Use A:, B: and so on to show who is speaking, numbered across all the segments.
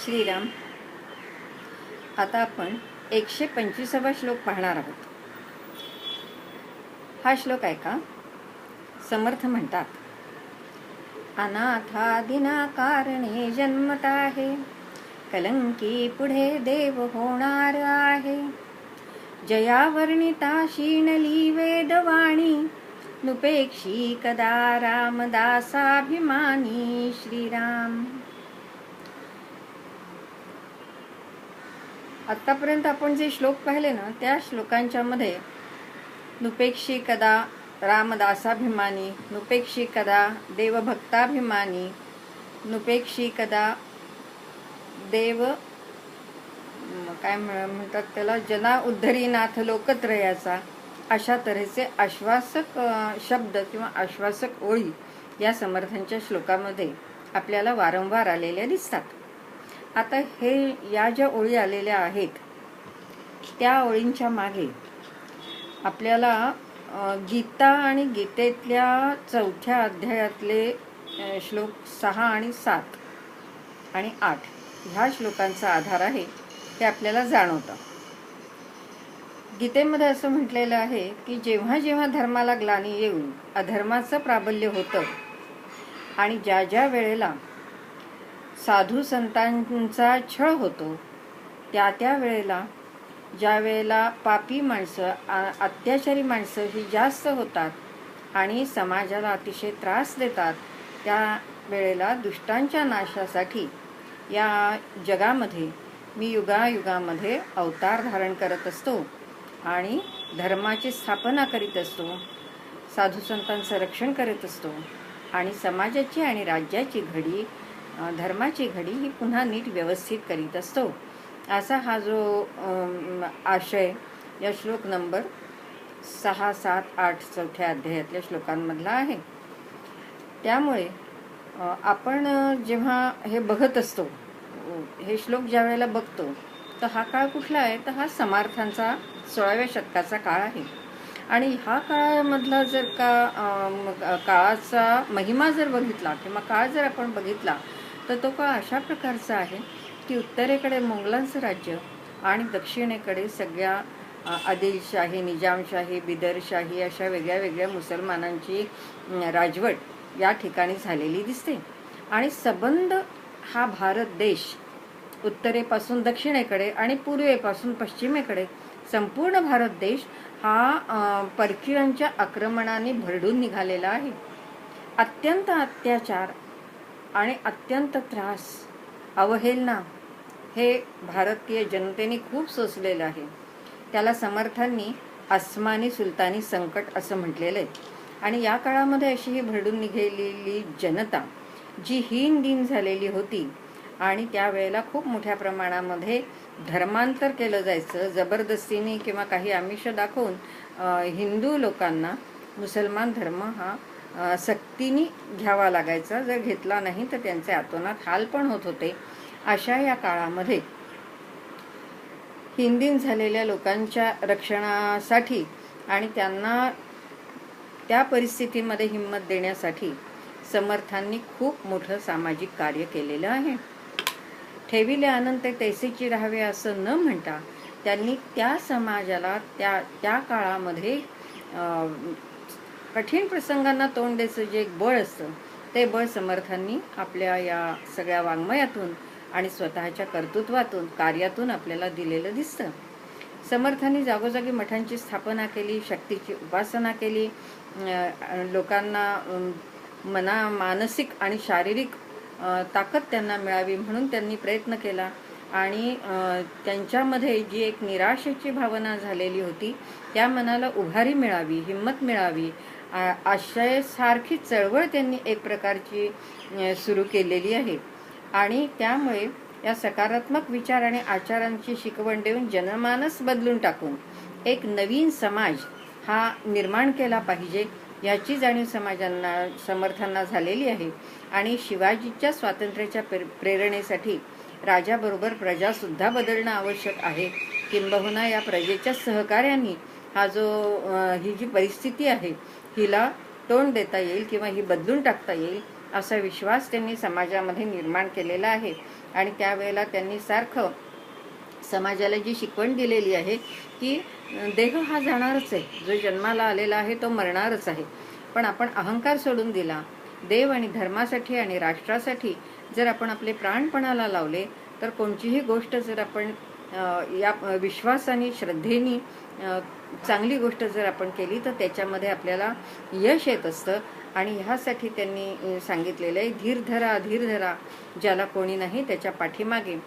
A: श्रीराम. आता आपण 125वा श्लोक पाहणार आहोत. हा श्लोक ऐका. समर्थ म्हणतात, अनाथादिना कारणे जन्मत आहे, कलंकी पुढे देव होणार आहे. जया वर्णिता शीणली वेदवाणी, नुपेक्षी कदा रामदासाभिमानी. श्रीराम. आतापर्यंत आपण जे श्लोक पाहिले ना, त्या श्लोकांच्या मध्ये नुपेक्षी कदा रामदासाभिमानी, नुपेक्षी कदा देवभक्ताभिमानी, नुपेक्षी कदा देव काय म्हणतात त्याला, जना उद्धरीनाथ लोकत्रयाचा, अशा तऱ्हेचे आश्वासक शब्द किंवा आश्वासक ओळी या समर्थांच्या श्लोकामध्ये आपल्याला वारंवार आलेल्या दिसतात. आता हे या ज्या ओळी आलेल्या आहेत त्या ओळींच्या मागे आपल्याला गीता आणि गीतेतल्या 4थ्या अध्यायातले श्लोक 6 आणि 7 आणि 8 ह्या श्लोकांचा आधार आहे हे आपल्याला जाणवतं. गीतेमध्ये असं म्हटलेलं आहे की जेव्हा जेव्हा धर्माला ग्लानी येऊन अधर्माचं प्राबल्य होतं आणि ज्या ज्या वेळेला साधू संतांचा छळ होतो, त्या त्या वेळेला, ज्या वेळेला पापी माणसं, अत्याचारी माणसं ही जास्त होतात आणि समाजाला अतिशय त्रास देतात, त्या वेळेला दुष्टांच्या नाशासाठी या जगामध्ये मी युगायुगामध्ये अवतार धारण करत असतो आणि धर्माची स्थापना करीत असतो, साधू संतांचं रक्षण करत असतो आणि समाजाची आणि राज्याची घडी, धर्माची घडी ही पुन्हा नीट व्यवस्थित करीत असतो. असा हा जो आशय या श्लोक नंबर 6, 7, 8 4थ्या अध्यायातल्या श्लोकांमधला आहे. त्यामुळे आपण जेव्हा हे बघत असतो, हे श्लोक ज्या वेळेला बघतो, तर हा काळ कुठला आहे, तर हा समर्थांचा 16व्या शतकाचा काळ आहे. आणि हा काळामधला जर का काळाचा महिमा जर बघितला किंवा काळ जर आपण बघितला तर तो काळ अशा प्रकारचा आहे की उत्तरेकडे मोगलांचं राज्य आणि दक्षिणेकडे सगळ्या आदिलशाही, निजामशाही, बिदरशाही अशा वेगळ्या वेगळ्या मुसलमानांची राजवट या ठिकाणी झालेली दिसते. आणि सबंध हा भारत देश उत्तरेपासून दक्षिणेकडे आणि पूर्वेपासून पश्चिमेकडे संपूर्ण भारत देश हा परकीयांच्या आक्रमणाने भरडून निघालेला आहे. अत्यंत अत्याचार आणि अत्यंत त्रास, अवहेलना हे भारतीय जनतेने खूप सोसलेलं आहे. त्याला समर्थांनी अस्मानी सुलतानी संकट असं म्हटलेलं आहे. आणि या काळामध्ये अशी ही भरडून निघालेली जनता जी हीन दीन झालेली होती आणि त्यावेळेला खूप मोठ्या प्रमाणामध्ये धर्मांतर केलं जायचं, जबरदस्तीने किंवा काही आमिष दाखवून हिंदू लोकांना मुसलमान धर्म हा सक्तीने घ्यावा लागायचा. जर घेतला नाही तर त्यांचे अतोनात हाल पण होत होते. अशा या काळामध्ये हिंदीन झालेल्या लोकांच्या रक्षणासाठी आणि त्यांना त्या परिस्थितीमध्ये हिंमत देण्यासाठी समर्थांनी खूप मोठं सामाजिक कार्य केलेलं आहे. ठेविले अनंत तैसेची राहावे असं न म्हणता त्यांनी त्या समाजाला त्या काळामध्ये कठीण प्रसंगांना तोंड द्यायचं जे एक बळ असतं, ते बळ समर्थांनी आपल्या या सगळ्या वाङ्मयातून आणि स्वतःच्या कर्तृत्वातून, कार्यातून आपल्याला दिलेलं दिसतं. समर्थांनी जागोजागी मठांची स्थापना केली, शक्तीची उपासना केली, लोकांना मानसिक आणि शारीरिक ताकद त्यांना मिळावी म्हणून त्यांनी प्रयत्न केला. आणि त्यांच्यामध्ये जी एक निराशेची भावना झालेली होती त्या मनाला उभारी मिळावी, हिंमत मिळावी, आशयासारखी चळवळ त्यांनी एक प्रकारची सुरू केलेली आहे. आणि त्यामुळे या सकारात्मक विचार आणि आचारांची शिकवण देऊन जनमानस बदलून टाकून एक नवीन समाज हा निर्माण केला पाहिजे याची जाणीव समर्थांना झालेली आहे. आणि शिवाजीच्या स्वातंत्र्याच्या प्रेरणेसाठी राजाबरोबर प्रजासुद्धा बदलणं आवश्यक आहे. किंबहुना या प्रजेच्या सहकार्याने ही जी परिस्थिती आहे हिला तोंड देता येईल किंवा ही बदलून टाकता येईल असा विश्वास त्यांनी समाजामध्ये निर्माण केलेला आहे. आणि त्यावेळेला त्यांनी सारखं समाजाला जी शिकवण दिलेली आहे की देह हा जाणारच आहे, जो जन्माला आलेला आहे तो मरणारच आहे, पण आपण अहंकार सोडून दिला. देव आणि धर्मासाठी आणि राष्ट्रासाठी जर आपण आपले प्राणपणाला लावले तर कोणतीही गोष्ट जर आपण या विश्वासाने श्रद्धेने चांगली गोष्ट जर आपण केली तर त्याच्यामध्ये आपल्याला यश येत असतं. आणि ह्यासाठी त्यांनी सांगितलेलं आहे, धीर धरा धीर धरा, ज्याला कोणी नाही त्याच्या पाठीमागे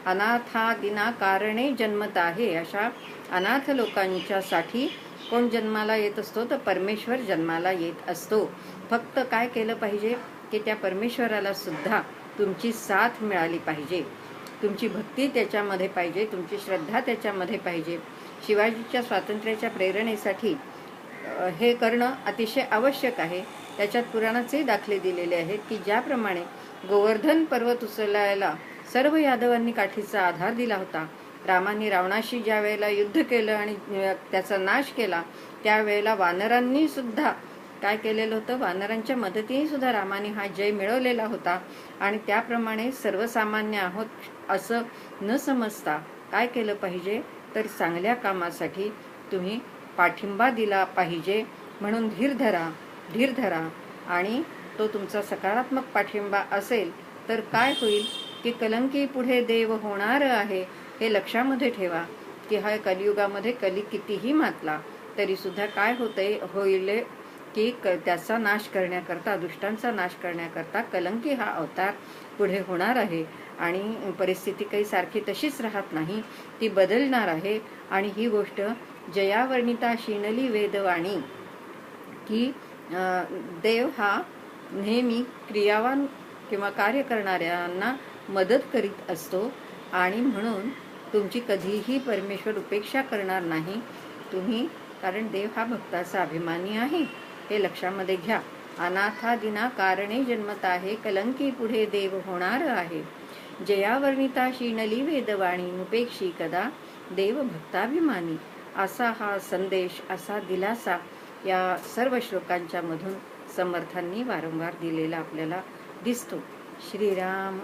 A: अनाथादिना कारणे जन्मत आहे. अशा अनाथ लोकांच्यासाठी कोण जन्माला येत असतो तर परमेश्वर जन्माला येत असतो. फक्त काय केलं पाहिजे की त्या परमेश्वराला सुद्धा तुमची साथ मिळाली पाहिजे, तुमची भक्ती त्याच्यामध्ये पाहिजे, तुमची श्रद्धा त्याच्यामध्ये पाहिजे. शिवाजीच्या स्वातंत्र्याच्या प्रेरणेसाठी हे करणं अतिशय आवश्यक आहे. त्याच्यात पुराणाचे दाखले दिलेले आहेत की ज्याप्रमाणे गोवर्धन पर्वत उचलायला सर्व यादवांनी काठीचा आधार दिला होता, रामाने रावणाशी ज्या वेळेला युद्ध केलं आणि त्याचा नाश केला त्यावेळेला वानरांनी सुद्धा काय केलेलं होतं, वानरांच्या मदतीने सुद्धा रामाने हा जय मिळवलेला होता. आणि त्याप्रमाणे सर्वसामान्य आहोत असं न समजता काय केलं पाहिजे तर चांगल्या कामासाठी तुम्ही पाठिंबा दिला पाहिजे. म्हणून धीर धरा धीर धरा, आणि तो तुमचा सकारात्मक पाठिंबा असेल तर काय होईल की कलंकी पुढे देव होणार आहे. हे लक्षामध्ये ठेवा की हा कलियुगामध्ये कली कितीही मातला तरी सुद्धा काय होईल की त्याचा नाश करण्याकरता, दुष्टांचा नाश करण्याकरता कलंकी हा अवतार पुढे होणार आहे. आणि परिस्थिती काही सारखी तशीच राहत नाही, ती बदलणार आहे. आणि ही गोष्ट जयावर्णिता शिनली वेदवाणी की देव हा नेहमी क्रियावान किंवा कार्य करणाऱ्यांना मदत करीत असतो. आणि म्हणून तुमची कधीही परमेश्वर उपेक्षा करणार नाही तुम्ही, कारण देव हा भक्ताचा अभिमानी आहे. हे लक्षामध्ये घ्या. अनाथादिना कारणे जन्मत आहे, कलंकी पुढे देव होणार आहे. जयावर्णिता शीनली वेदवाणी, उपेक्षी कदा देव भक्ताभिमानी. असा हा संदेश, असा दिलासा या सर्व श्लोकांच्या मधून समर्थांनी वारंवार दिलेला आपल्याला दिसतो. श्रीराम